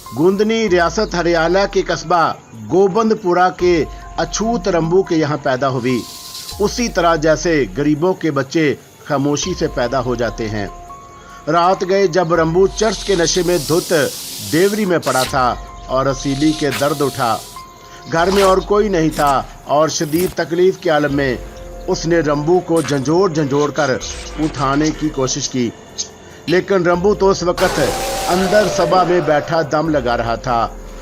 गुंदनी रियासत हरियाणा के कस्बा गोबंदपुरा के अछूत रंबू के यहाँ पैदा हुई। उसी तरह जैसे गरीबों के बच्चे खामोशी से पैदा हो जाते हैं। रात गए जब रंबू चर्च के नशे में धुत देवरी में पड़ा था और रसीली के दर्द उठा। घर में और कोई नहीं था और शदीद तकलीफ के आलम में उसने रंबू को झंझोड़ कर उठाने की कोशिश की, लेकिन रंबू तो उस वक्त अंदर सभा में बैठा दम लगा रहा था।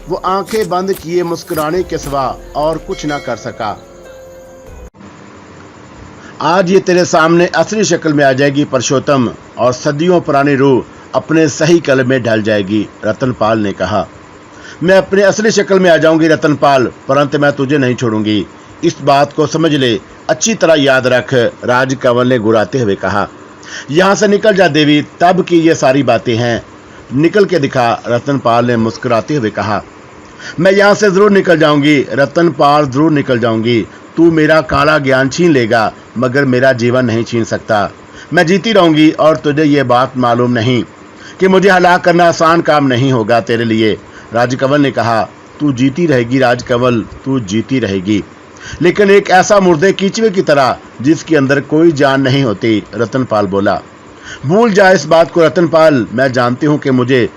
वो आंखें बंद किए मुस्कुराने के सिवा और कुछ ना कर सका। आज ये तेरे सामने असली शक्ल में आ जाएगी पुरुषोत्तम, और सदियों पुरानी रूह अपने सही कलम में ढल जाएगी, रतनपाल ने कहा। मैं अपने असली शक्ल में आ जाऊंगी रतनपाल, परंतु मैं तुझे नहीं छोड़ूंगी। इस बात को समझ ले, अच्छी तरह याद रख, राजकमल ने गुराते हुए कहा। यहाँ से निकल जा देवी, तब की ये सारी बातें हैं, निकल के दिखा, रतनपाल ने मुस्कुराते हुए कहा। मैं यहाँ से जरूर निकल जाऊंगी रतनपाल, जरूर निकल जाऊंगी। तू मेरा काला ज्ञान छीन लेगा मगर मेरा जीवन नहीं छीन सकता। मैं जीती रहूंगी और तुझे ये बात मालूम नहीं कि मुझे हलाक करना आसान काम नहीं होगा तेरे लिए, राजकमल ने कहा। तू जीती रहेगी राजकमल, तू जीती रहेगी, लेकिन एक ऐसा मुर्दे कीचुए की तरह जिसके अंदर कोई जान नहीं होती, रतनपाल बोला। भूल जा इस बात को रतनपाल, मैं जानती हूँ कि मुझे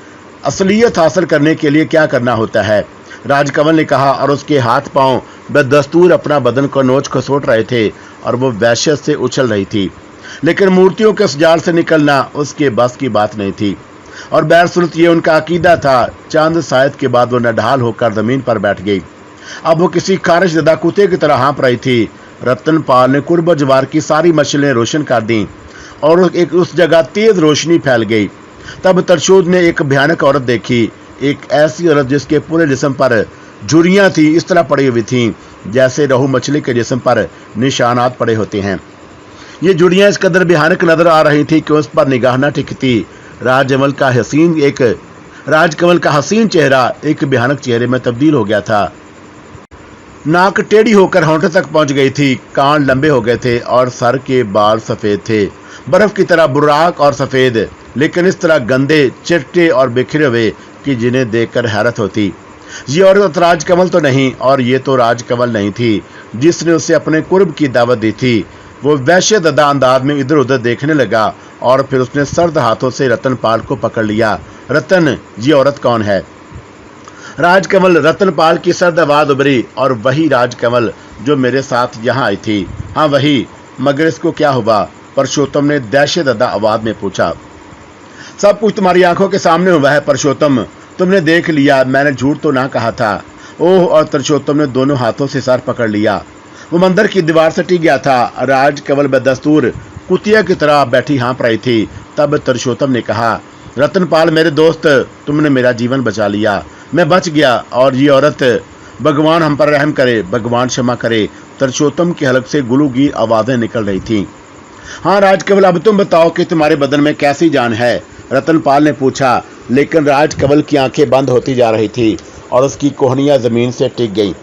असलियत हासिल करने के लिए क्या करना होता है, राजकमल ने कहा। और उसके हाथ पांव बदस्तूर अपना बदन को नोच खसोट रहे थे और वो वहशत से उछल रही थी, लेकिन मूर्तियों के उस जाल से निकलना उसके बस की बात नहीं थी। और बहरसूरत ये उनका अकीदा था। चांद शायद के बाद वो नढाल होकर जमीन पर बैठ गई। अब वो किसी खारिश ज़दा कुत्ते की तरह हाँप रही थी। रतनपाल ने कुर्ब जवार की सारी मशालें रोशन कर दी और एक उस जगह तेज रोशनी फैल गई। तब तरशूद ने एक भयानक औरत देखी, एक ऐसी औरत जिसके पूरे जिस्म पर झुर्रियां थी, इस तरह पड़ी हुई थीं जैसे रोहू मछली के जिस्म पर निशानात पड़े होते हैं। ये झुर्रियां इस कदर भयानक नजर आ रही थी कि उस पर निगाह न टिकती। राजकमल का हसीन चेहरा एक भयानक चेहरे में तब्दील हो गया था। नाक टेढ़ी होकर होंठों तक पहुंच गई थी, कान लंबे हो गए थे और सर के बाल सफेद थे, बर्फ की तरह बुर्राक और सफेद, लेकिन इस तरह गंदे, चिट्टे और बिखरे हुए कि जिन्हें देखकर हैरत होती। ये औरत राजकमल तो नहीं, और ये तो राजकमल नहीं थी जिसने उसे अपने कुर्ब की दावत दी थी। वो वहशतज़दा अंदाज में इधर उधर देखने लगा और फिर उसने सर्द हाथों से रतनपाल को पकड़ लिया। रतन, ये औरत कौन है? राजकमल, रतनपाल की सर्द आवाज उभरी। और वही राजकमल जो मेरे साथ यहाँ आई थी। हाँ वही, मगर इसको क्या हुआ? पुरुषोत्तम ने दहशतज़दा आवाज में पूछा। सब कुछ तुम्हारी आंखों के सामने हुआ है पुरुषोत्तम, तुमने देख लिया, मैंने झूठ तो ना कहा था। ओह, और पुरुषोत्तम ने दोनों हाथों से सर पकड़ लिया। वो मंदिर की दीवार से टिक गया था। राजकमल बदस्तूर कुतिया की तरह बैठी हाँप रही थी। तब पुरुषोत्तम ने कहा, रतनपाल मेरे दोस्त, तुमने मेरा जीवन बचा लिया, मैं बच गया। और ये औरत, भगवान हम पर रहम करे, भगवान क्षमा करे। पुरुषोत्तम के हलक से गुलूगीर आवाजें निकल रही थीं। हाँ राजकमल, अब तुम बताओ कि तुम्हारे बदन में कैसी जान है, रतनपाल ने पूछा। लेकिन राजकमल की आंखें बंद होती जा रही थी और उसकी कोहनियां जमीन से टिक गई,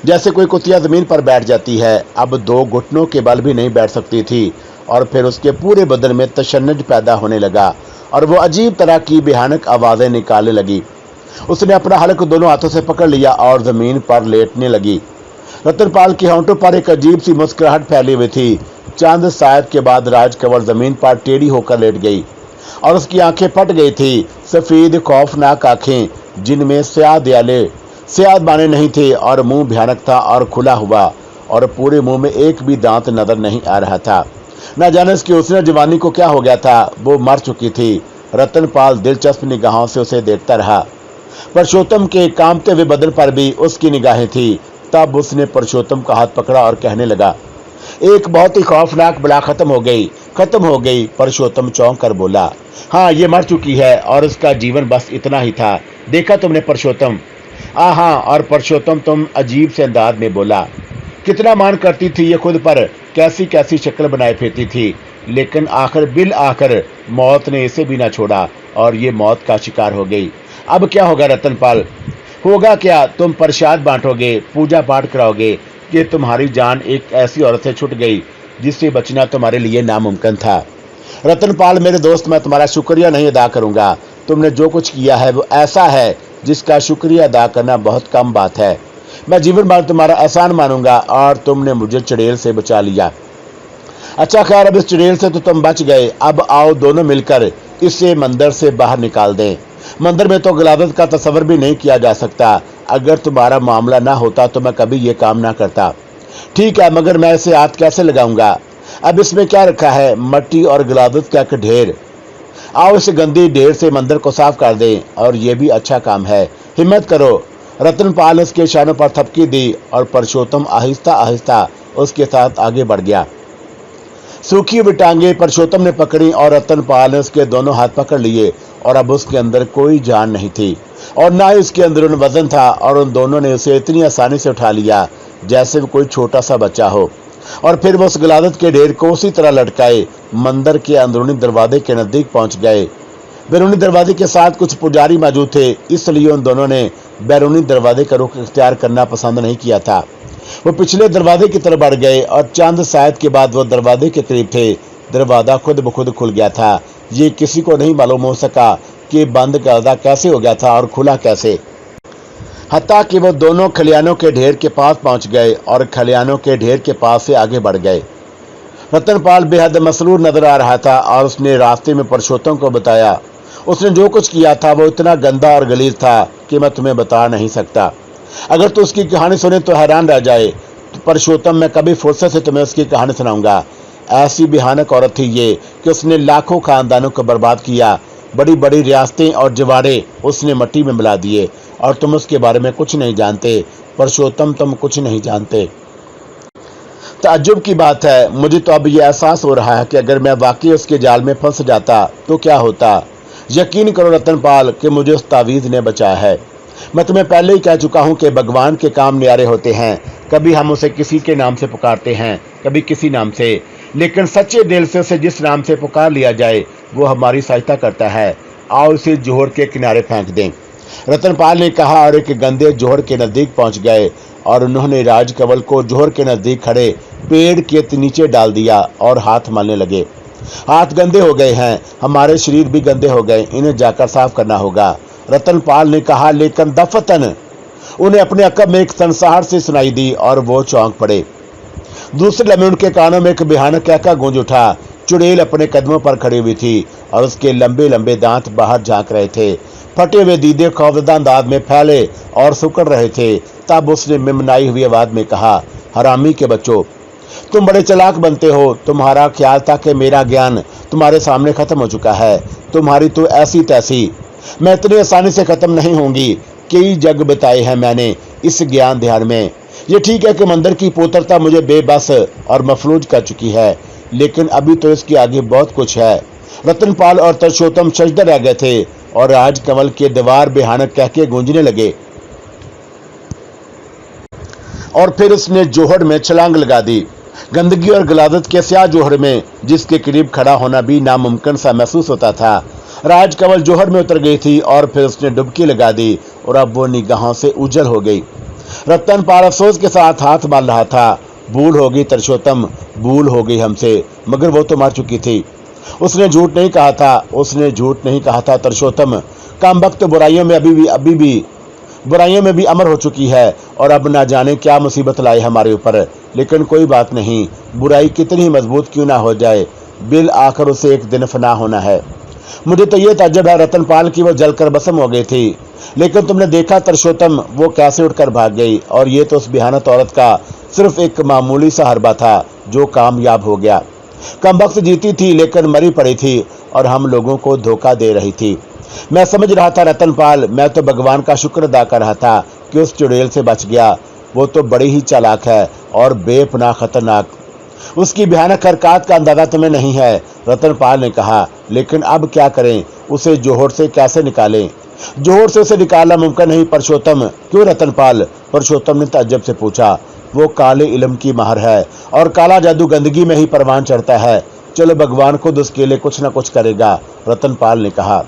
जैसे कोई कुतिया जमीन पर बैठ जाती है। अब दो घुटनों के बल भी नहीं बैठ सकती थी। और फिर उसके पूरे बदन में तशन्नुज पैदा होने लगा और वो अजीब तरह की भयानक आवाजें निकालने लगी। उसने अपना हलक दोनों हाथों से पकड़ लिया और जमीन पर लेटने लगी। रतनपाल की होंठों पर एक अजीब सी मुस्कुराहट फैली हुई थी। चांद शायद के बाद राजकमल जमीन पर टेढ़ी होकर लेट गई और उसकी आंखें फट गई थी, सफेद खौफनाक आंखें जिनमें स्याद बाने नहीं थे, और मुंह भयानक था और खुला हुआ, और पूरे मुंह में एक भी दांत नजर नहीं आ रहा था। न जाने उसकी उसने जवानी को क्या हो गया था, वो मर चुकी थी। रतनपाल दिलचस्प निगाहों से उसे देखता रहा। पुरुषोत्तम के कांपते हुए बदन पर भी उसकी निगाहें थी। तब उसने पुरुषोत्तम का हाथ पकड़ा और कहने लगा, एक बहुत ही खौफनाक बला खत्म हो गई। पुरुषोत्तम चौंक कर बोला, हाँ ये मर चुकी है और उसका जीवन बस इतना ही था। देखा तुमने पुरुषोत्तम? हाँ। और पुरुषोत्तम तुम अजीब से अंदाज में बोला, कितना मान करती थी ये खुद पर, कैसी कैसी शक्ल बनाए फिरती थी, लेकिन आखिर मौत ने इसे भी ना छोड़ा और ये मौत का शिकार हो गई। अब क्या होगा रतनपाल? होगा क्या, तुम प्रसाद बांटोगे, पूजा पाठ कराओगे कि तुम्हारी जान एक ऐसी औरत से छूट गई जिससे बचना तुम्हारे लिए नामुमकिन था। रतनपाल मेरे दोस्त, मैं तुम्हारा शुक्रिया नहीं अदा करूंगा। तुमने जो कुछ किया है वो ऐसा है जिसका शुक्रिया अदा करना बहुत कम बात है। मैं जीवन भर तुम्हारा एहसान मानूंगा और तुमने मुझे चुड़ैल से बचा लिया। अच्छा खैर, अब इस चुड़ैल से तो तुम बच गए। अब आओ दोनों मिलकर इसे मंदिर से बाहर निकाल दें। मंदिर में तो गिलादत का तस्वर भी नहीं किया जा सकता। अगर तुम्हारा मामला ना होता तो मैं कभी ये काम ना करता। ठीक है, मगर मैं इसे हाथ कैसे लगाऊंगा? अब इसमें क्या रखा है? मट्टी और गिलादत का एक ढेर। आओ इस गंदी ढेर से मंदिर को साफ कर दें, और ये भी अच्छा काम है। हिम्मत करो। रतनपाल ने उसके इशारों पर थपकी दी और पुरुषोत्तम आहिस्ता आहिस्ता उसके साथ आगे बढ़ गया। सूखी हुई टांगें पुरुषोत्तम ने पकड़ी और रतनपाल ने उसके दोनों हाथ पकड़ लिए, और अब उसके अंदर कोई जान नहीं थी और ना ही उसके अंदर उन वजन था, और उन दोनों ने उसे इतनी आसानी से उठा लिया जैसे वो कोई छोटा सा बच्चा हो। और फिर वो उस गिलादत के ढेर को उसी तरह लटकाए मंदिर के अंदरूनी दरवाजे के नजदीक पहुंच गए। बैरूनी दरवाजे के साथ कुछ पुजारी मौजूद थे, इसलिए उन दोनों ने बैरूनी दरवाजे का रुख इख्तियार करना पसंद नहीं किया था। वो पिछले दरवाजे की तरफ बढ़ गए और चंद शायद के बाद वो दरवाजे के करीब थे। दरवाजा खुद ब खुद खुल गया था। ये किसी को नहीं मालूम हो सका कि बंद दरवाजा कैसे हो गया था और खुला कैसे। हत्ता कि वो दोनों खलियानों के ढेर के पास पहुंच गए और खलियानों के ढेर के पास से आगे बढ़ गए। रतनपाल बेहद मसरूर नजर आ रहा था और उसने रास्ते में पुरुषोत्तम को बताया। उसने जो कुछ किया था वो इतना गंदा और गलीज था कि मैं तुम्हें बता नहीं सकता। अगर तू उसकी कहानी सुने तो हैरान रह जाए। तो पुरुषोत्तम, मैं कभी फुर्सत से तुम्हें उसकी कहानी सुनाऊंगा। ऐसी भयानक औरत थी ये कि उसने लाखों खानदानों को बर्बाद किया। बड़ी बड़ी रियासतें और जवाड़े उसने मिट्टी में मिला दिए, और तुम उसके बारे में कुछ नहीं जानते। पुरुषोत्तम, तुम कुछ नहीं जानते। ताज्जुब की बात है, मुझे तो अब यह एहसास हो रहा है कि अगर मैं वाकई उसके जाल में फंस जाता तो क्या होता। यकीन करो रतनपाल कि मुझे उस तावीज़ ने बचाया है। मैं तुम्हें पहले ही कह चुका हूं कि भगवान के काम न्यारे होते हैं। कभी हम उसे किसी के नाम से पुकारते हैं, कभी किसी नाम से, लेकिन सच्चे दिल से उसे जिस नाम से पुकार लिया जाए वो हमारी सहायता करता है। आओ इसे जोहर के किनारे फेंक दें। रतनपाल ने कहा और एक गंदे जोहर के नजदीक पहुंच गए और उन्होंने राजकमल को जोहर के नजदीक खड़े पेड़ के नीचे डाल दिया और हाथ मलने लगे। हाथ गंदे हो गए हैं, हमारे शरीर भी गंदे हो गए, इन्हें जाकर साफ करना होगा, रतनपाल ने कहा। लेकिन दफतन उन्हें अपने अकब में एक सनसनाहट से सुनाई दी और वो चौंक पड़े। दूसरे लम्हे उनके कानों में एक भयानक कहका गूंज उठा। चुड़ैल अपने कदमों पर खड़ी हुई थी और उसके लंबे लंबे दांत बाहर झांक रहे थे। फटे हुए दीदे खौफजदा अंदाज में फैले और सुकड़ रहे थे। तब उसने मिमनाई हुई आवाज में कहा, हरामी के बच्चों, तुम बड़े चालाक बनते हो। तुम्हारा ख्याल था कि मेरा ज्ञान तुम्हारे सामने खत्म हो चुका है। तुम्हारी तो ऐसी तैसी। मैं इतनी आसानी से खत्म नहीं होंगी। कई जग बताए हैं मैंने इस ज्ञान ध्यान में। ये ठीक है कि मंदिर की पुत्रता मुझे बेबस और मफलूज कर चुकी है, लेकिन अभी तो इसके आगे बहुत कुछ है। रतनपाल और पुरुषोत्तम सजदे रह गए थे और राजकमल के दीवार भयानक कहके गूंजने लगे। और फिर उसने जोहर में छलांग लगा दी। गंदगी और गिलादत के स्याह जोहर में, जिसके करीब खड़ा होना भी नामुमकिन सा महसूस होता था। राजकमल जोहर में उतर गई थी और फिर उसने डुबकी लगा दी और अब वो निगाहों से उजल हो गई। रतनपाल अफसोस के साथ हाथ मार रहा था। भूल हो गई पुरुषोत्तम, भूल हो गई हमसे, मगर वो तो मर चुकी थी। उसने झूठ नहीं कहा था, उसने झूठ नहीं कहा था पुरुषोत्तम। कमबख्त बुराइयों में अभी भी बुराइयों में भी अमर हो चुकी है और अब ना जाने क्या मुसीबत लाए हमारे ऊपर। लेकिन कोई बात नहीं, बुराई कितनी मजबूत क्यों ना हो जाए, बिल आखिर उसे एक दिन फना होना है। मुझे तो ये ताज्जुब है रतनपाल की वो जलकर भस्म हो गई थी, लेकिन तुमने देखा पुरुषोत्तम वो कैसे उठकर भाग गई। और ये तो उस भयानक औरत का सिर्फ एक मामूली सा हरबा था जो कामयाब हो गया। कमबख्त जीती थी लेकिन मरी पड़ी थी और हम लोगों को धोखा दे रही थी। मैं समझ रहा था रतनपाल, मैं तो भगवान का शुक्र अदा कर रहा था कि उस चुड़ैल से बच गया। वो तो बड़ी ही चालाक है और बेपनाह खतरनाक। उसकी भयानक हरकत का अंदाजा तुम्हें नहीं है, रतनपाल ने कहा। लेकिन अब क्या करें, उसे जोहर से कैसे निकालें? जोहर से उसे निकालना मुमकिन नहीं पुरुषोत्तम। क्यों रतनपाल? पुरुषोत्तम ने ताज्जुब से पूछा। वो काले इल्म की माहिर है और काला जादू गंदगी में ही परवान चढ़ता है। चलो भगवान खुद उसके लिए कुछ न कुछ करेगा, रतनपाल ने कहा।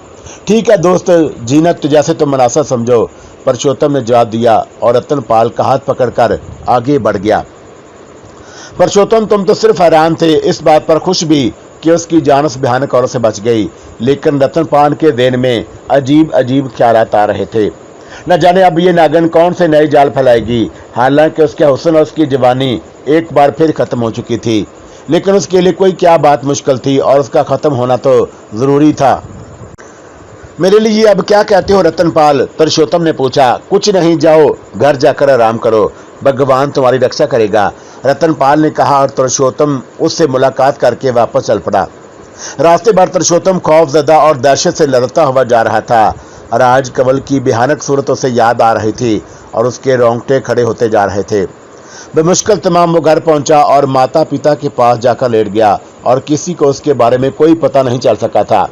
ठीक है दोस्त, जीनत जैसे तुम मुनासिब समझो, पुरुषोत्तम ने जवाब दिया और रतनपाल का हाथ पकड़कर आगे बढ़ गया। पुरुषोत्तम, तुम तो सिर्फ हैरान थे, इस बात पर खुश भी कि उसकी जान उस भयानक औरत से बच गई। लेकिन रतनपाल के दिल में अजीब अजीब ख्यालात आ रहे थे। न जाने अब ये नागिन कौन से नए जाल फैलाएगी। हालांकि उसके हुस्न और उसकी जवानी एक बार फिर खत्म हो चुकी थी, लेकिन उसके लिए कोई क्या बात मुश्किल थी और उसका खत्म होना तो जरूरी था। मेरे लिए अब क्या कहते हो रतनपाल? पुरुषोत्तम ने पूछा। कुछ नहीं, जाओ घर जाकर आराम करो, भगवान तुम्हारी रक्षा करेगा, रतनपाल ने कहा और पुरुषोत्तम उससे मुलाकात करके वापस चल पड़ा। रास्ते भर पुरुषोत्तम खौफजदा और दहशत से लड़ता हुआ जा रहा था। राज कंवल की भयानक सूरत उसे याद आ रही थी और उसके रोंगटे खड़े होते जा रहे थे। बेमुश्किल तमाम वो घर पहुंचा और माता पिता के पास जाकर लेट गया और किसी को उसके बारे में कोई पता नहीं चल सका था।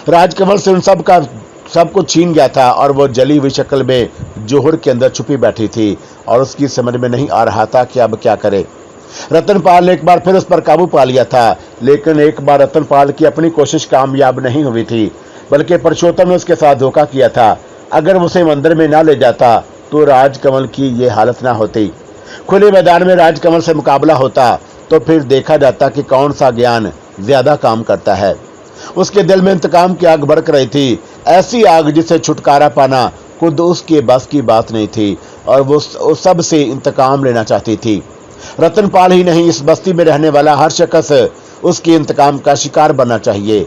राज कंवल से उन सब कुछ छीन गया था और वो जली हुई शक्ल में जोहर के अंदर छुपी बैठी थी और उसकी समझ में नहीं आ रहा था कि अब क्या करे। रतनपाल ने एक बार फिर उस पर काबू पा लिया था, लेकिन एक बार रतनपाल की अपनी कोशिश कामयाब नहीं हुई थी, बल्कि पुरुषोत्तम ने उसके साथ धोखा किया था। अगर उसे मंदिर में ना ले जाता तो राज कंवल की ये हालत ना होती। खुले मैदान में राज कंवल से मुकाबला होता तो फिर देखा जाता कि कौन सा ज्ञान ज्यादा काम करता है। उसके दिल में इंतकाम की आग भड़क रही थी, ऐसी आग जिसे छुटकारा पाना खुद उसके बस की बात नहीं थी और वो सब से इंतकाम लेना चाहती थी। रतनपाल ही नहीं, इस बस्ती में रहने वाला हर शख्स उसके इंतकाम का शिकार बनना चाहिए।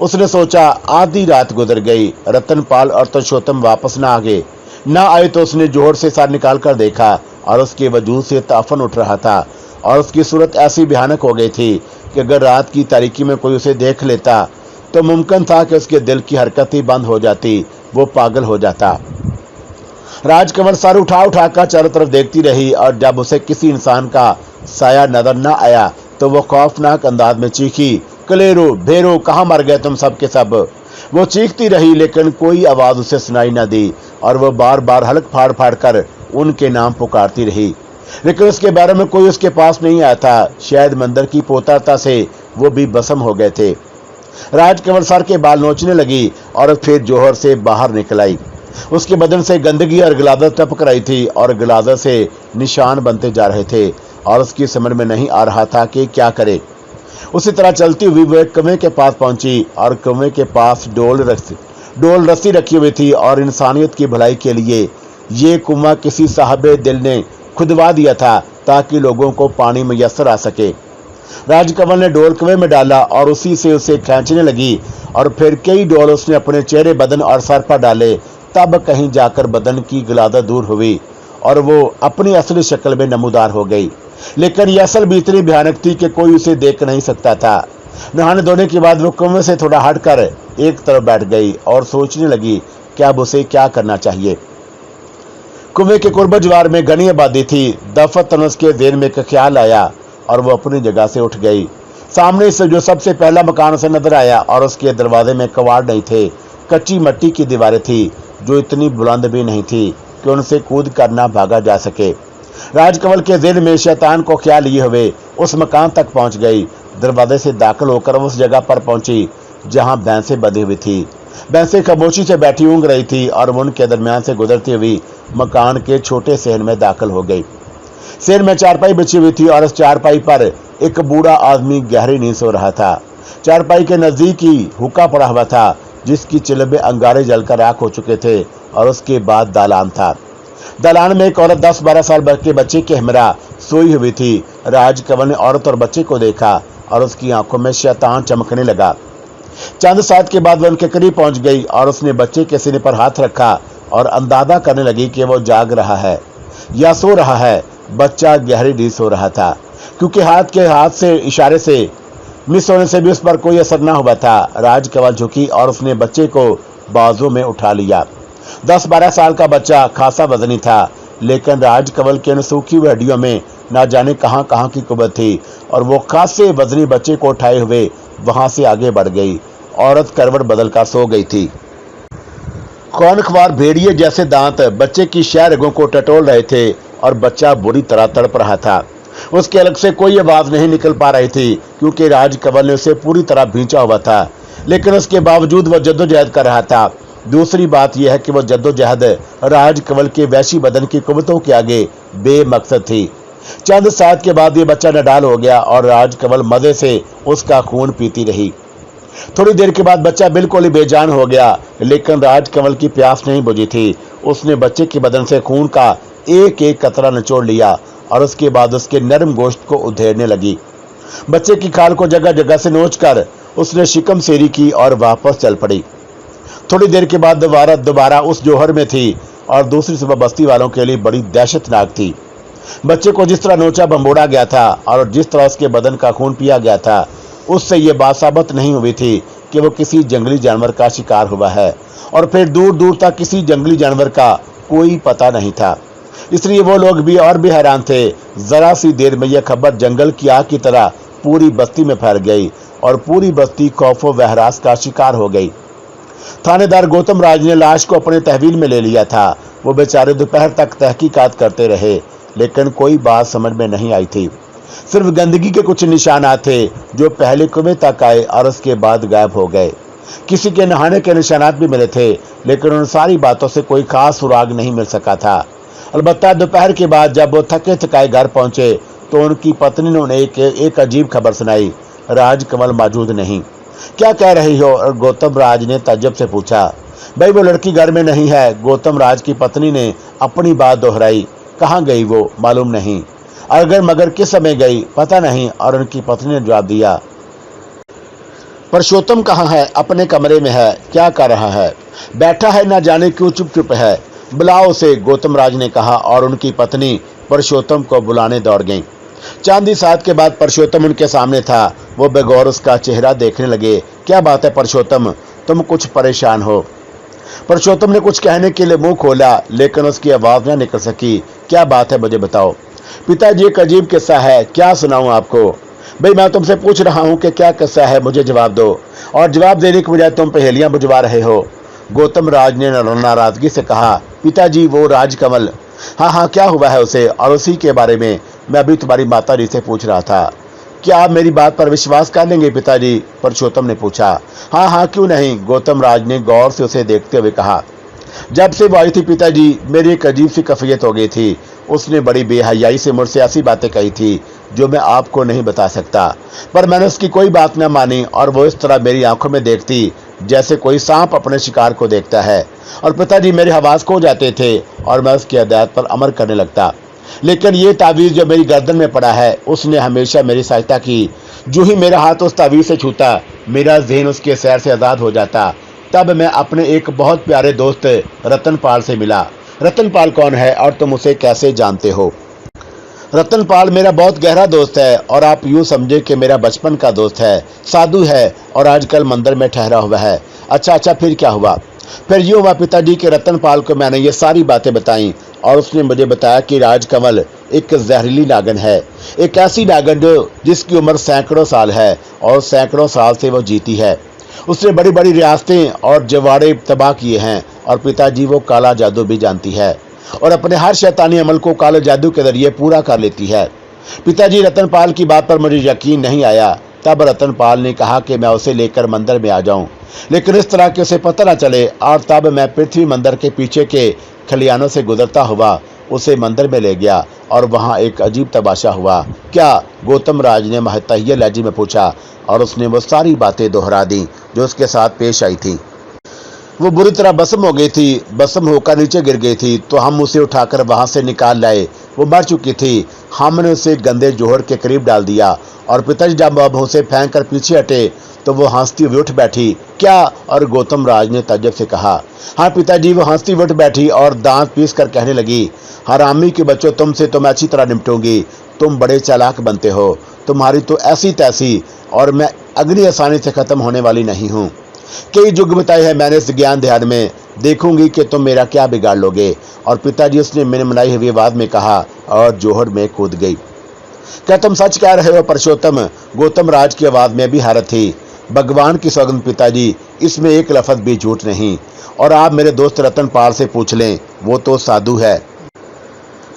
उसने सोचा। आधी रात गुजर गई, रतनपाल और पुरुषोत्तम वापस ना आए तो उसने जोर से सर निकाल कर देखा और उसके वजूद से ताफन उठ रहा था और उसकी सूरत ऐसी भयानक हो गई थी कि अगर रात की तारीकी में कोई उसे देख लेता तो मुमकिन था कि उसके दिल की हरकत ही बंद हो जाती, वो पागल हो जाता। राज कंवल सर उठा कर चारों तरफ देखती रही और जब उसे किसी इंसान का साया नजर न आया तो वो खौफनाक अंदाज में चीखी, कलेरो भेरो, कहाँ मर गए तुम सब के सब। वो चीखती रही लेकिन कोई आवाज उसे सुनाई न दी और वो बार बार हलक फाड़ कर उनके नाम पुकारती रही, लेकिन उसके बारे में कोई उसके पास नहीं आया था। शायद मंदिर की पोताता से वो भी भस्म हो गए थे। राज कंवल सर के बाल नोचने लगी और फिर जोहर से बाहर निकल आई। उसके बदन से गंदगी और गलादत टपक रही थी और गलादत से निशान बनते जा रहे थे और उसकी समझ में नहीं आ रहा था कि क्या करे। उसी तरह चलती हुई वो एक कुएं के पास पहुंची और कुएं के पास डोल रस्सी रखी हुई थी और इंसानियत की भलाई के लिए ये कुआं किसी साहबे दिल ने खुदवा दिया था ताकि लोगों को पानी मुयस्सर आ सके। राज कंवल ने डोल कुएं में डाला और उसी से उसे खींचने लगी और फिर कई डोल उसने अपने चेहरे, बदन और सर पर डाले। तब कहीं जाकर बदन की गलादत दूर हुई और वो अपनी असली शक्ल में नमूदार हो गई, लेकिन यह असल भी इतनी भयानक थी कि कोई उसे देख नहीं सकता था। नहाने धोने के बाद वो कुएं से थोड़ा हटकर एक तरफ बैठ गई और सोचने लगी कि अब उसे क्या करना चाहिए। कुएं के कुर्ब ज्वार में घनी आबादी थी। दफतन उसके देर में एक ख्याल आया और वो अपनी जगह से उठ गई। सामने से जो सबसे पहला मकान उसे नजर आया और उसके दरवाजे में कवाड़ नहीं थे, कच्ची मिट्टी की दीवारें थी जो इतनी बुलंद भी नहीं थी कि उनसे कूद कर ना भागा जा सके। राज कंवल के दिल में शैतान को ख्याल लिए हुए उस मकान तक पहुंच गई। दरवाजे से दाखिल होकर उस जगह पर पहुंची जहां भैंसें बंधी हुई थी। भैंसें खामोशी से बैठी ऊँग रही थी और उनके दरमियान से गुजरती हुई मकान के छोटे सहन में दाखिल हो गई। सहन में चारपाई बिछी हुई थी और उस चारपाई पर एक बूढ़ा आदमी गहरी नींद सो रहा था। चारपाई के नजदीक ही हुक्का पड़ा हुआ था जिसकी चिलबे अंगारे जलकर राख हो चुके थे और उसके बाद दालान था। दालान में एक औरत 10-12 साल के बच्चे के हमरा सोई हुई थी। राज कंवल ने औरत और बच्चे को देखा और उसकी आंखों में शैतान चमकने लगा। चंद साथ के बाद वह उनके करीब पहुंच गई और उसने बच्चे के सीने पर हाथ रखा और अंदाजा करने लगी कि वो जाग रहा है या सो रहा है। बच्चा गहरी नींद सो रहा था क्योंकि हाथ से इशारे से मिस होने से भी उस पर कोई असर ना हुआ था। राज कंवल झुकी और उसने बच्चे को बाजू में उठा लिया। 10-12 साल का बच्चा खासा वजनी था, लेकिन राज कंवल के उन सूखी हुई हड्डियों में ना जाने कहां की कुव्वत थी और वो खासे वजनी बच्चे को उठाए हुए वहां से आगे बढ़ गई। औरत करवट बदल कर सो गई थी। कौनख्वार भेड़िए जैसे दांत बच्चे की शह रगों को टटोल रहे थे और बच्चा बुरी तरह तड़प रहा था। उसके अलग से कोई आवाज नहीं निकल पा रही थी क्योंकि राज कंवल ने उसे पूरी तरह भींचा हुआ था, लेकिन उसके बावजूद वह जद्दोजहद कर रहा था। दूसरी बात यह है कि वह जद्दोजहद राज कंवल के वैशी बदन की कुव्वतों के आगे बेमकसद थी। चंद साथ के बाद ये बच्चा नडाल हो गया और राज कंवल मजे से उसका खून पीती रही। थोड़ी देर के बाद बच्चा बिल्कुल ही बेजान हो गया, लेकिन राजकमल की प्यास नहीं बुझी थी। उसने बच्चे के बदन से खून का एक एक कतरा निचोड़ लिया और उसके बाद उसके नरम गोश्त को उधेड़ने लगी। बच्चे की खाल को जगह जगह से नोचकर उसने शिकम सेरी की और वापस चल पड़ी। थोड़ी देर के बाद दोबारा उस जोहर में थी और दूसरी सुबह बस्ती वालों के लिए बड़ी दहशतनाक थी। बच्चे को जिस तरह नोचा भंबोड़ा गया था और जिस तरह उसके बदन का खून पिया गया था, उससे यह बात साबित नहीं हुई थी कि वो किसी जंगली जानवर का शिकार हुआ है, और फिर दूर दूर तक किसी जंगली जानवर का कोई पता नहीं था। इसलिए वो लोग भी और भी हैरान थे। जरा सी देर में यह खबर जंगल की आग की तरह पूरी बस्ती में फैल गई और पूरी बस्ती खौफो वहरास का शिकार हो गई। थानेदार गौतम राज ने लाश को अपने तहवील में ले लिया था। वो बेचारे दोपहर तक तहकीकात करते रहे, लेकिन कोई बात समझ में नहीं आई थी। सिर्फ गंदगी के कुछ निशानात थे जो पहले कुएं तक आए और उसके बाद गायब हो गए। किसी के नहाने के निशानात भी मिले थे, लेकिन उन सारी बातों से कोई खास सुराग नहीं मिल सका था। अलबत्ता दोपहर के बाद जब वो थके थकाए घर पहुंचे तो उनकी पत्नी ने उन्हें एक अजीब खबर सुनाई। राजकमल मौजूद नहीं। क्या कह रही हो? और गौतम राज ने ताज्जुब से पूछा। भाई वो लड़की घर में नहीं है, गौतम राज की पत्नी ने अपनी बात दोहराई। कहाँ गई वो? मालूम नहीं। अगर मगर किस समय गई? पता नहीं। और उनकी पत्नी ने जवाब दिया, परशोत्तम कहाँ है? अपने कमरे में है। क्या कर रहा है? बैठा है, ना जाने क्यों चुप चुप है। बुलाओ उसे, गौतम राज ने कहा और उनकी पत्नी परशोत्तम को बुलाने दौड़ गई। चांदी 7 के बाद परशोत्तम उनके सामने था। वो बेगौर उसका चेहरा देखने लगे। क्या बात है परशोत्तम, तुम कुछ परेशान हो? परशोत्तम ने कुछ कहने के लिए मुंह खोला, लेकिन उसकी आवाज न निकल सकी। क्या बात है, मुझे बताओ। पिताजी, एक अजीब किस्सा है। क्या सुनाऊं आपको? भाई मैं तुमसे पूछ रहा हूं कि क्या किस्सा है, मुझे जवाब दो। और जवाब देने के बजाय तुम पहेलियां बुझवा रहे हो। गौतम राज ने नाराजगी से कहा। पिताजी, वो राजकमल। हाँ, क्या हुआ है उसे? और उसी के बारे में मैं अभी तुम्हारी माताजी से पूछ रहा था। क्या आप मेरी बात पर विश्वास कर लेंगे पिताजी? परशोत्तम ने पूछा। हाँ, क्यों नहीं, गौतम राज ने गौर से उसे देखते हुए कहा। जब से वो आई थी पिताजी, मेरी एक अजीब सी कफियत हो गई थी। उसने बड़ी बेहयाई से मुझसे ऐसी बातें कही थी जो मैं आपको नहीं बता सकता, पर मैंने उसकी कोई बात न मानी और वो इस तरह मेरी आंखों में देखती जैसे कोई सांप अपने शिकार को देखता है। और पिताजी, मेरे हवास खो जाते थे और मैं उसकी हिदायत पर अमल करने लगता। लेकिन ये तावीज़ जो मेरी गर्दन में पड़ा है, उसने हमेशा मेरी सहायता की। जो ही मेरा हाथ उस तावीज़ से छूता, मेरा ज़हन उसके सैर से आज़ाद हो जाता। तब मैं अपने एक बहुत प्यारे दोस्त रतनपाल से मिला। रतनपाल कौन है और तुम उसे कैसे जानते हो? रतनपाल मेरा बहुत गहरा दोस्त है और आप यूँ समझे कि मेरा बचपन का दोस्त है। साधु है और आजकल मंदिर में ठहरा हुआ है। अच्छा, फिर क्या हुआ? फिर यूँ हुआ पिताजी के रतनपाल को मैंने ये सारी बातें बताईं और उसने मुझे बताया कि राजकमल एक जहरीली नागिन है। एक ऐसी नागिन जिसकी उम्र सैकड़ों साल है और सैकड़ों साल से वो जीती है। उसने बड़ी बड़ी रियासतें और जवाड़े तबाह किए हैं और पिताजी वो काला जादू भी जानती है और अपने हर शैतानी अमल को काले जादू के जरिए पूरा कर लेती है। पिताजी, रतनपाल की बात पर मुझे यकीन नहीं आया। तब रतनपाल ने कहा कि मैं उसे लेकर मंदिर में आ जाऊं, लेकिन इस तरह कि उसे पता न चले। और तब मैं पृथ्वी मंदिर के पीछे के खलियानों से गुजरता हुआ उसे मंदिर में ले गया और वहां एक अजीब तमाशा हुआ। क्या? गौतम राज ने महतहिया लहजे में पूछा और उसने वो सारी बातें दोहरा दी जो उसके साथ पेश आई थी। वो बुरी तरह भस्म हो गई थी। भस्म होकर नीचे गिर गई थी तो हम उसे उठाकर वहां से निकाल लाए। वो मर चुकी थी। हमने उसे गंदे जोहर के करीब डाल दिया और पिताजी जब अब उसे फेंक कर पीछे हटे तो वो हंसती हुई उठ बैठी। क्या? और गौतम राज ने ताज्जुब से कहा। हाँ पिताजी, वो हंसती हुई उठ बैठी और दांत पीस कर कहने लगी, हरामी के बच्चों, तुमसे तो मैं अच्छी तरह निपटूंगी। तुम बड़े चालाक बनते हो। तुम्हारी तो ऐसी तैसी, और मैं अग्नि आसानी से खत्म होने वाली नहीं हूँ। कई युग बताए हैं मैंने इस ज्ञान ध्यान में। देखूंगी कि तुम मेरा क्या बिगाड़ लोगे। और पिताजी, उसने मिनमिनाई हुई आवाज में कहा और जोहर में कूद गई। क्या तुम सच कह रहे हो परशोत्तम? गौतम राज की आवाज में भी हैरत थी। भगवान की सौगंध पिताजी, इसमें एक लफ्ज भी झूठ नहीं। और आप मेरे दोस्त रतनपाल से पूछ लें, वो तो साधु है।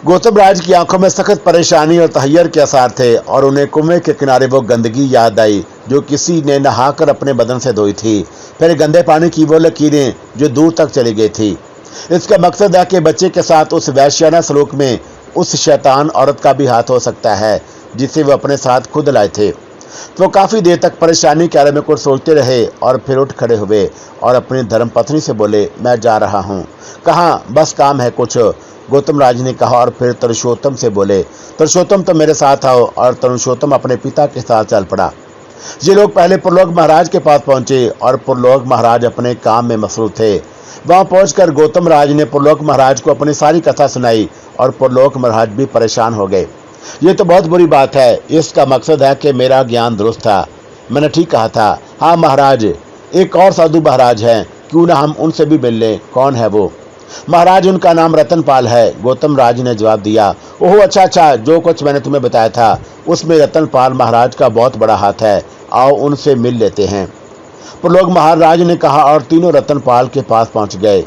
गौतम राज की आंखों में सख्त परेशानी और तहैयर के आसार थे और उन्हें कुएं के किनारे वो गंदगी याद आई जो किसी ने नहाकर अपने बदन से धोई थी। फिर गंदे पानी की वो लकीरें जो दूर तक चली गई थी। इसका मकसद है कि बच्चे के साथ उस वैश्याना सलूक में उस शैतान औरत का भी हाथ हो सकता है जिसे वो अपने साथ खुद लाए थे। तो काफी देर तक परेशानी के बारे में कुछ सोचते रहे और फिर उठ खड़े हुए और अपनी धर्मपत्नी से बोले, मैं जा रहा हूँ। कहाँ? बस काम है कुछ, गौतम राज ने कहा और फिर तरुषोत्तम से बोले, तरुषोत्तम तो मेरे साथ आओ। और तरुषोत्तम अपने पिता के साथ चल पड़ा। ये लोग पहले पुरलोक महाराज के पास पहुंचे और पुरलोक महाराज अपने काम में मसरूफ थे। वहां पहुंचकर गौतम राज ने पुरलोक महाराज को अपनी सारी कथा सुनाई और पुरलोक महाराज भी परेशान हो गए। ये तो बहुत बुरी बात है, इसका मकसद है कि मेरा ज्ञान दुरुस्त था, मैंने ठीक कहा था। हाँ महाराज, एक और साधु महाराज हैं, क्यों ना हम उनसे भी मिल लें। कौन है वो? महाराज, उनका नाम रतनपाल है, गौतम राज ने जवाब दिया। ओह अच्छा, जो कुछ मैंने तुम्हें बताया था उसमें रतनपाल महाराज का बहुत बड़ा हाथ है, आओ उनसे मिल लेते हैं। पुरलोक महाराज ने कहा और तीनों रतनपाल के पास पहुंच गए।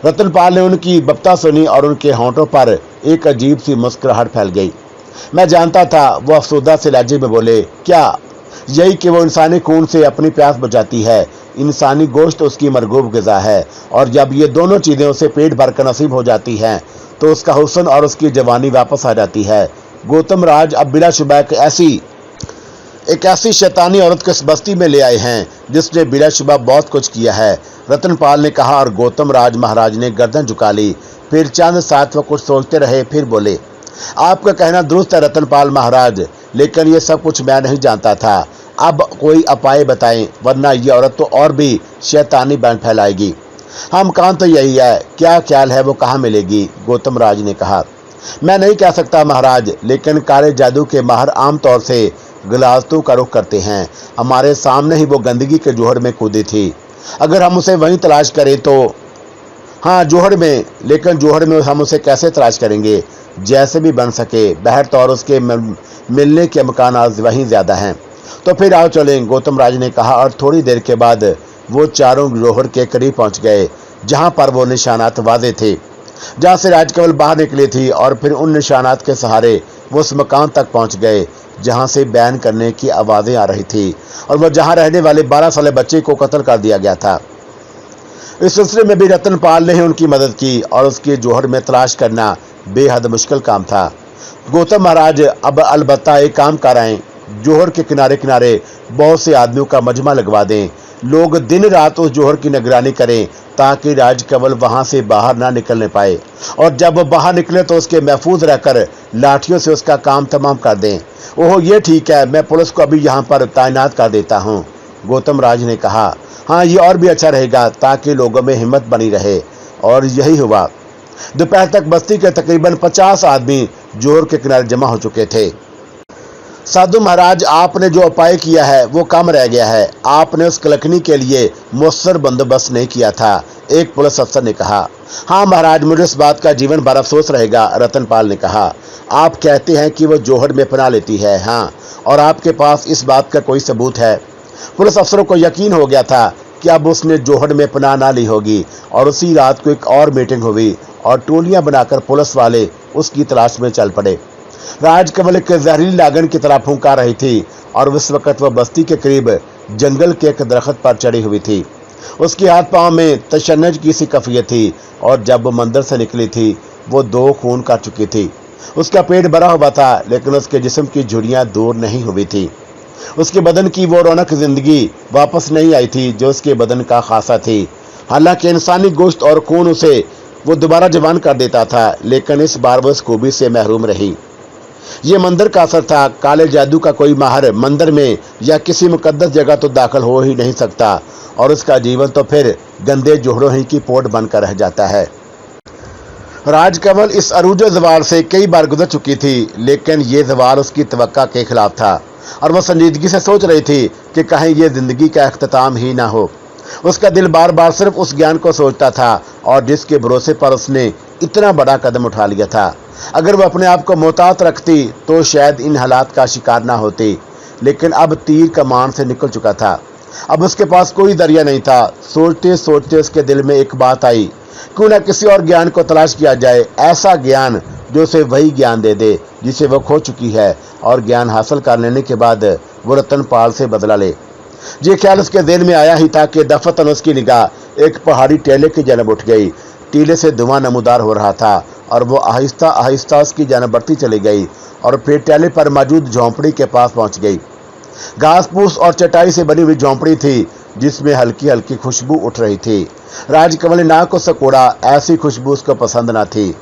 रतनपाल ने उनकी बप्ता सुनी और उनके होंठों पर एक अजीब सी मुस्कुराहट फैल गई। मैं जानता था, वो अफसोदा से लहजे में बोले। क्या? यही कि वो इंसानी खून से अपनी प्यास बुझाती है, इंसानी गोश्त उसकी मरगूब ग़िज़ा है, और जब ये दोनों चीज़ें उसे पेट भर कर नसीब हो जाती हैं तो उसका हुस्न और उसकी जवानी वापस आ जाती है। गौतम राज अब बिलाशुबा एक ऐसी शैतानी औरत को इस बस्ती में ले आए हैं जिसने बिलाशुबा बहुत कुछ किया है, रतनपाल ने कहा और गौतम राज महाराज ने गर्दन झुका ली। फिर चंद साथ वो कुछ सोचते रहे, फिर बोले, आपका कहना दुरुस्त है रतनपाल महाराज, लेकिन ये सब कुछ मैं नहीं जानता था। अब कोई उपाय बताएं, वरना ये औरत तो और भी शैतानी बन फैलाएगी। हम काम तो यही है, क्या ख्याल है वो कहाँ मिलेगी? गौतम राज ने कहा। मैं नहीं कह सकता महाराज, लेकिन काले जादू के माहर आमतौर से गलास्तों का रुख करते हैं। हमारे सामने ही वो गंदगी के जोहर में कूदी थी, अगर हम उसे वहीं तलाश करें तो। हाँ जोहर में, लेकिन जोहर में हम उसे कैसे तलाश करेंगे? जैसे भी बन सके, बहरतौर उसके मिलने के मकान आज वहीं ज्यादा हैं। तो फिर आओ चलें, गौतम राज ने कहा और थोड़ी देर के बाद वो चारों जोहर के करीब पहुंच गए, जहां पर वो निशानात वादे थे, जहां से राजकमल बाहर निकली थी। और फिर उन निशानात के सहारे वो उस मकान तक पहुंच गए जहां से बयान करने की आवाज़ें आ रही थी, और वह जहां रहने वाले 12 साल बच्चे को कत्ल कर दिया गया था। इस सिलसिले में भी रतनपाल ने ही उनकी मदद की और उसके जोहर में तलाश करना बेहद मुश्किल काम था। गौतम महाराज अब अलबत्ता एक काम कराएं, जोहर के किनारे किनारे बहुत से आदमियों का मजमा लगवा दें। लोग दिन रात उस जोहर की निगरानी करें ताकि राजकमल वहां से बाहर ना निकलने पाए, और जब वो बाहर निकले तो उसके महफूज रहकर लाठियों से उसका काम तमाम कर दें। ओह ये ठीक है, मैं पुलिस को अभी यहाँ पर तैनात कर देता हूँ, गौतम राज ने कहा। हाँ ये और भी अच्छा रहेगा ताकि लोगों में हिम्मत बनी रहे। और यही हुआ। दोपहर तक बस्ती के तकरीबन 50 आदमी जोहर के किनारे जमा हो चुके थे। साधु महाराज, आपने जो उपाय किया है वो कम रह गया है, आपने उस कलकनी के लिए मुअस्सर बंदोबस्त नहीं किया था, एक पुलिस अफसर ने कहा। हाँ महाराज, मुझे इस बात का जीवन भर अफसोस रहेगा, रतनपाल ने कहा। आप कहते हैं कि वो जोहर में पनाह लेती है, हाँ, और आपके पास इस बात का कोई सबूत है? पुलिस अफसरों को यकीन हो गया था कि अब उसने जोहर में पनाह ना ली होगी, और उसी रात को एक और मीटिंग हुई और टोलियां बनाकर पुलिस वाले उसकी तलाश में चल पड़े। राजकमल एक जहरीली लागन की तरह फूंका रही थी और उस वक्त वह बस्ती के करीब जंगल के एक दरख्त पर चढ़ी हुई थी। उसके हाथ पांव में तशन्नुज की सी कैफियत थी, और जब वो मंदिर से निकली थी वो 2 खून कर चुकी थी। उसका पेट भरा हुआ था, लेकिन उसके जिस्म की झुर्रियां दूर नहीं हुई थी। उसके बदन की वो रौनक जिंदगी वापस नहीं आई थी जो उसके बदन का खासा थी। हालांकि इंसानी गोश्त और खून उसे वो दोबारा जवान कर देता था, लेकिन इस बार वो इस खूबी से महरूम रही। ये मंदिर का असर था। काले जादू का कोई माहिर मंदिर में या किसी मुकद्दस जगह तो दाखिल हो ही नहीं सकता, और उसका जीवन तो फिर गंदे जोहरों ही की पोट बनकर रह जाता है। राजकमल इस अरूज ज़वाल से कई बार गुजर चुकी थी, लेकिन ये ज़वाल उसकी तवक्का के खिलाफ था, और वह संजीदगी से सोच रही थी कि कहीं ये जिंदगी का अख्ताम ही ना हो। उसका दिल बार बार सिर्फ उस ज्ञान को सोचता था और जिसके भरोसे पर उसने इतना बड़ा कदम उठा लिया था। अगर वह अपने आप को मोहतात रखती तो शायद इन हालात का शिकार ना होती, लेकिन अब तीर कमान से निकल चुका था। अब उसके पास कोई दरिया नहीं था। सोचते सोचते उसके दिल में एक बात आई, क्यों न किसी और ज्ञान को तलाश किया जाए, ऐसा ज्ञान जो उसे वही ज्ञान दे दे जिसे वह खो चुकी है, और ज्ञान हासिल कर लेने के बाद वो रतनपाल से बदला ले। ये ख्याल उसके दिल में आया ही था कि दफतन उसकी निगाह एक पहाड़ी टेले की जानब उठ गई। टीले से धुआं नमूदार हो रहा था और वो आहिस्ता आहिस्ता उसकी जानब बढ़ती चली गई और फिर टेले पर मौजूद झोंपड़ी के पास पहुंच गई। घास फूस और चटाई से बनी हुई झोंपड़ी थी जिसमें हल्की हल्की खुशबू उठ रही थी। राजकमल ने नाक को सिकोड़ा, ऐसी खुशबू उसको पसंद न थी।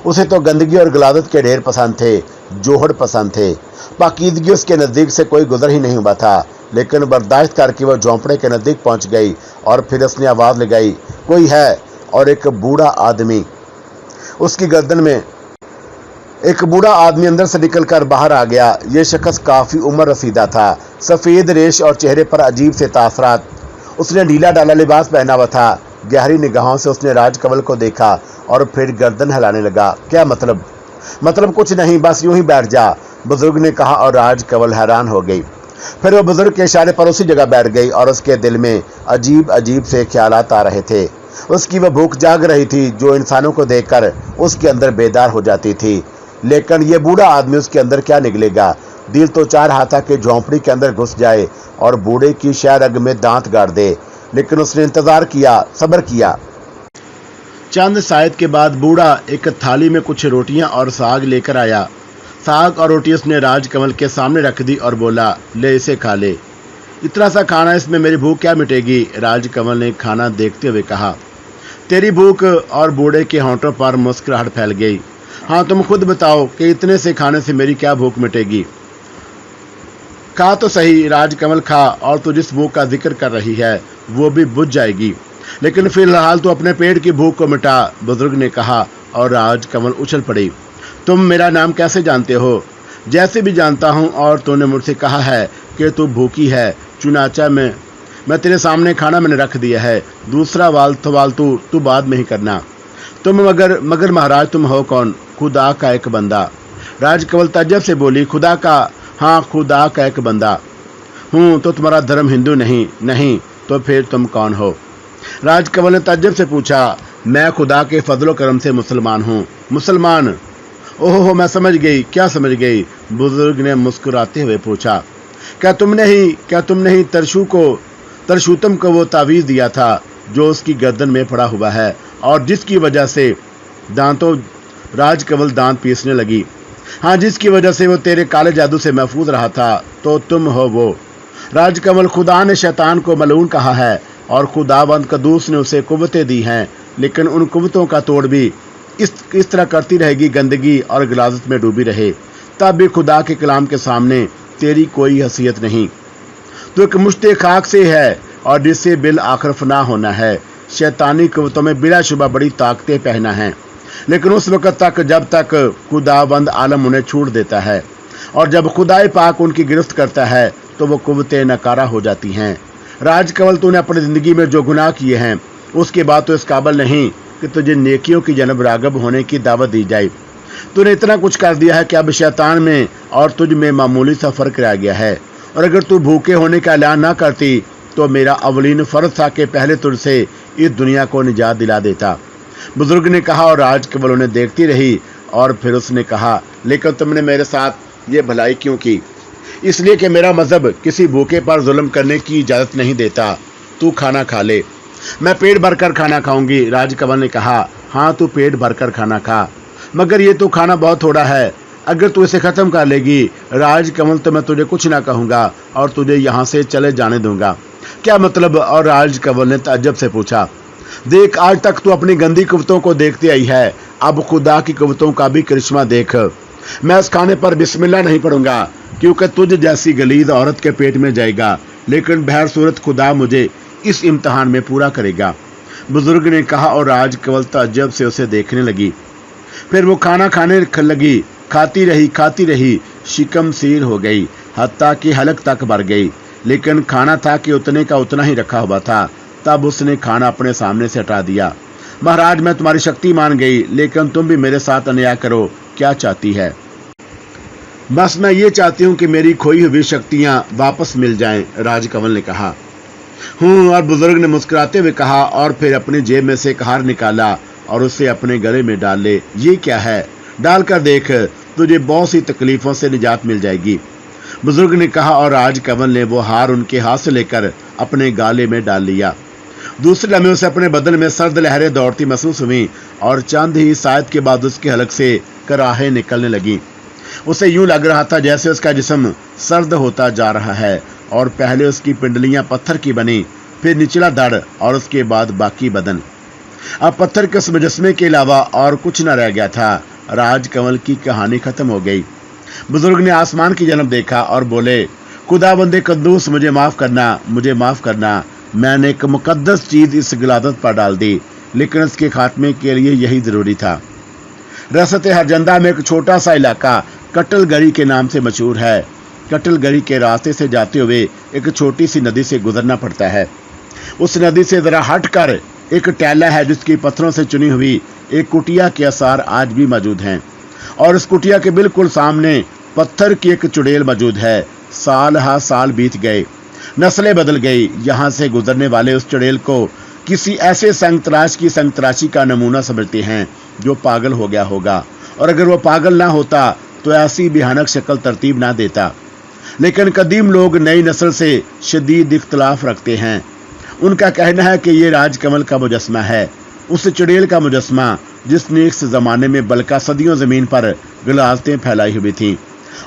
उसे तो गंदगी और गलादत के ढेर पसंद थे, जोहड़ पसंद थे। पाकीदगी उसके नज़दीक से कोई गुजर ही नहीं हुआ था, लेकिन बर्दाश्त करके वह झोंपड़े के नज़दीक पहुंच गई और फिर उसने आवाज़ लगाई, कोई है? और एक बूढ़ा आदमी उसकी गर्दन में एक बूढ़ा आदमी अंदर से निकलकर बाहर आ गया। ये शख्स काफ़ी उम्र रसीदा था, सफ़ेद रेश और चेहरे पर अजीब से तासरात। उसने ढीला डाला लिबास पहना हुआ था। गहरी निगाहों से उसने राजकमल को देखा और फिर गर्दन हिलाने लगा। क्या मतलब? मतलब कुछ नहीं, बस यूं ही बैठ जा, बुजुर्ग ने कहा और राजकमल हैरान हो गई। फिर वह बुजुर्ग के इशारे पर उसी जगह बैठ गई और उसके दिल में अजीब अजीब से ख्यालात आ रहे थे। उसकी वह भूख जाग रही थी जो इंसानों को देखकर उसके अंदर बेदार हो जाती थी। लेकिन ये बूढ़ा आदमी उसके अंदर क्या निकलेगा? दिल तो चाह रहा था कि झोंपड़ी के अंदर घुस जाए और बूढ़े की शायद रग में दांत गाड़ दे, लेकिन उसने इंतजार किया, सब्र किया। चंद शायद के बाद बूढ़ा एक थाली में कुछ रोटियां और साग लेकर आया। साग और रोटी उसने राजकमल के सामने रख दी और बोला, ले इसे खा ले। इतना सा खाना, इसमें मेरी भूख क्या मिटेगी? राजकमल ने खाना देखते हुए कहा। तेरी भूख? और बूढ़े के होंठों पर मुस्कुराहट फैल गई। हाँ, तुम खुद बताओ कि इतने से खाने से मेरी क्या भूख मिटेगी? खा तो सही राजकमल, खा, और तू जिस भूख का जिक्र कर रही है वो भी बुझ जाएगी, लेकिन फिलहाल तो अपने पेट की भूख को मिटा, बुजुर्ग ने कहा और राजकमल उछल पड़ी। तुम मेरा नाम कैसे जानते हो? जैसे भी जानता हूँ, और तूने मुझसे कहा है कि तू भूखी है, चुनाचा मैं तेरे सामने खाना मैंने रख दिया है। दूसरा सवाल तू बाद में ही करना। तुम मगर महाराज तुम हो कौन? खुदा का एक बंदा। राजकमल ताज्जुब से बोली, खुदा का? हाँ, खुदा का एक बंदा हूँ। तो तुम्हारा धर्म हिंदू नहीं? नहीं। तो फिर तुम कौन हो? राजकमल ने ताज्जुब से पूछा। मैं खुदा के फजलो करम से मुसलमान हूँ। मुसलमान? ओहो, मैं समझ गई। क्या समझ गई? बुजुर्ग ने मुस्कुराते हुए पूछा। क्या तुमने ही तरशुतम को वो तावीज़ दिया था जो उसकी गर्दन में पड़ा हुआ है और जिसकी वजह से राजकमल दांत पीसने लगी? हाँ, जिसकी वजह से वो तेरे काले जादू से महफूज रहा था। तो तुम हो वो? राजकमल, खुदा ने शैतान को मलून कहा है और खुदावंद कदूस ने उसे कुव्वतें दी हैं, लेकिन उन कुव्वतों का तोड़ भी इस तरह करती रहेगी, गंदगी और गलाजत में डूबी रहे, तब भी खुदा के कलाम के सामने तेरी कोई हैसियत नहीं। तो एक मुश्ते खाक से है और जिससे बिल आखिर फना होना है। शैतानी कुव्वतों में बिलाशुबा बड़ी ताकतें पहना है, लेकिन उस वक़्त तक जब तक खुदावंद आलम उन्हें छूट देता है, और जब खुदाए पाक उनकी गिरफ्त करता है तो वो कुव्वतें नकारा हो जाती हैं। राजकमल, तूने अपनी ज़िंदगी में जो गुनाह किए हैं उसके बाद तो इस काबिल नहीं कि तुझे नेकियों की जनब रागब होने की दावत दी जाए। तूने इतना कुछ कर दिया है कि अब शैतान में और तुझ में मामूली सा फ़र्क रह गया है, और अगर तू भूखे होने का ऐलान ना करती तो मेरा अवलीन फ़र्ज था कि पहले तुझसे इस दुनिया को निजात दिला देता, बुजुर्ग ने कहा। और राजकमल उन्हें देखती रही और फिर उसने कहा, लेकिन तुमने मेरे साथ ये भलाई क्यों की? इसलिए कि मेरा मजहब किसी भूखे पर जुल्म करने की इजाज़त नहीं देता। तू खाना खा ले। मैं पेट भरकर खाना खाऊंगी, राजकमल ने कहा। हाँ, तू पेट भरकर खाना खा, मगर ये तो खाना बहुत थोड़ा है। अगर तू इसे ख़त्म कर लेगी राजकमल तो मैं तुझे कुछ ना कहूँगा और तुझे यहाँ से चले जाने दूंगा। क्या मतलब? और राजकमल ने ताज्जुब से पूछा। देख, आज तक तू अपनी गंदी कुव्वतों को देखती आई है, अब खुदा की कुव्वतों का भी करिश्मा देख। मैं इस खाने पर बिस्मिल्लाह नहीं पढ़ूंगा क्योंकि तुझ जैसी गलीद औरत के पेट में जाएगा, लेकिन बहर सूरत खुदा मुझे इस इम्तहान में पूरा करेगा, बुजुर्ग ने कहा। और राजकमल ताज्जुब से उसे देखने लगी। फिर वो खाना खाने लगी। खाती रही, शिकम सीर हो गई, हत्ता कि हलक तक भर गई, लेकिन खाना था कि उतने का उतना ही रखा हुआ था। तब उसने खाना अपने सामने से हटा दिया। महाराज, मैं तुम्हारी शक्ति मान गई, लेकिन तुम भी मेरे साथ अन्याय करो। क्या चाहती है? बस मैं ये चाहती हूँ कि मेरी खोई हुई शक्तियाँ वापस मिल जाएं, राजकमल ने कहा। और बुजुर्ग ने मुस्कुराते हुए कहा, और फिर अपनी जेब में से एक हार निकाला और उसे अपने गले में डाल ले। ये क्या है? डाल कर देख, तुझे बहुत सी तकलीफों से निजात मिल जाएगी, बुजुर्ग ने कहा। और राजकमल ने वो हार उनके हाथ से लेकर अपने गाले में डाल लिया। दूसरे लम्हे उसे अपने बदन में सर्द लहरें दौड़ती महसूस हुई और चंद ही शायद के बाद उसके हलक से कराहें निकलने लगी। उसे यूं लग रहा था जैसे उसका जिस्म सर्द होता जा रहा है और पहले उसकी पिंडलियां पत्थर की बनी, फिर निचला धड़ और उसके बाद बाकी बदन। अब पत्थर के उस मुजस्मे के अलावा और कुछ न रह गया था। राजकमल की कहानी खत्म हो गई। बुजुर्ग ने आसमान की जन्म देखा और बोले, खुदाबंदे कद्दूस, मुझे माफ करना, मुझे माफ करना। मैंने एक मुकद्दस चीज इस गिलादत पर डाल दी, लेकिन इसके खात्मे के लिए यही जरूरी था। रसत हरजंदा में एक छोटा सा इलाका कटलगरी के नाम से मशहूर है। कटलगरी के रास्ते से जाते हुए एक छोटी सी नदी से गुजरना पड़ता है। उस नदी से जरा हटकर एक टेला है, जिसकी पत्थरों से चुनी हुई एक कुटिया के आसार आज भी मौजूद हैं, और उस कुटिया के बिल्कुल सामने पत्थर की एक चुड़ैल मौजूद है। साल हा साल बीत गए, नस्लें बदल गई। यहाँ से गुजरने वाले उस चुड़ैल को किसी ऐसे संगतराश की संगतराशी का नमूना समझते हैं जो पागल हो गया होगा, और अगर वो पागल ना होता तो ऐसी भयानक शक्ल तरतीब ना देता। लेकिन कदीम लोग नई नस्ल से शदीद इख्तलाफ रखते हैं। उनका कहना है कि ये राजकमल का मुजस्मा है, उस चुड़ैल का मुजस्मा जिसने इस जमाने में बल्कि सदियों जमीन पर गिलाज़तें फैलाई हुई थीं,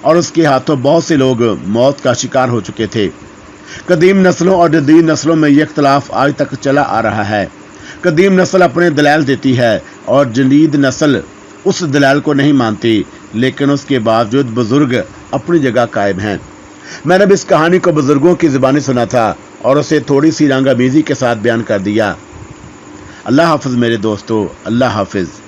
और उसके हाथों बहुत से लोग मौत का शिकार हो चुके थे। कदीम नस्लों और जदीद नस्लों में यह इख्तलाफ आज तक चला आ रहा है। कदीम नस्ल अपने दलाल देती है और जदीद नस्ल उस दलाल को नहीं मानती, लेकिन उसके बावजूद बुजुर्ग अपनी जगह कायम हैं। मैंने भी इस कहानी को बुजुर्गों की ज़ुबानी सुना था और उसे थोड़ी सी रंगामीज़ी के साथ बयान कर दिया। अल्लाह हाफ़िज़ मेरे दोस्तों, अल्लाह हाफ़िज़।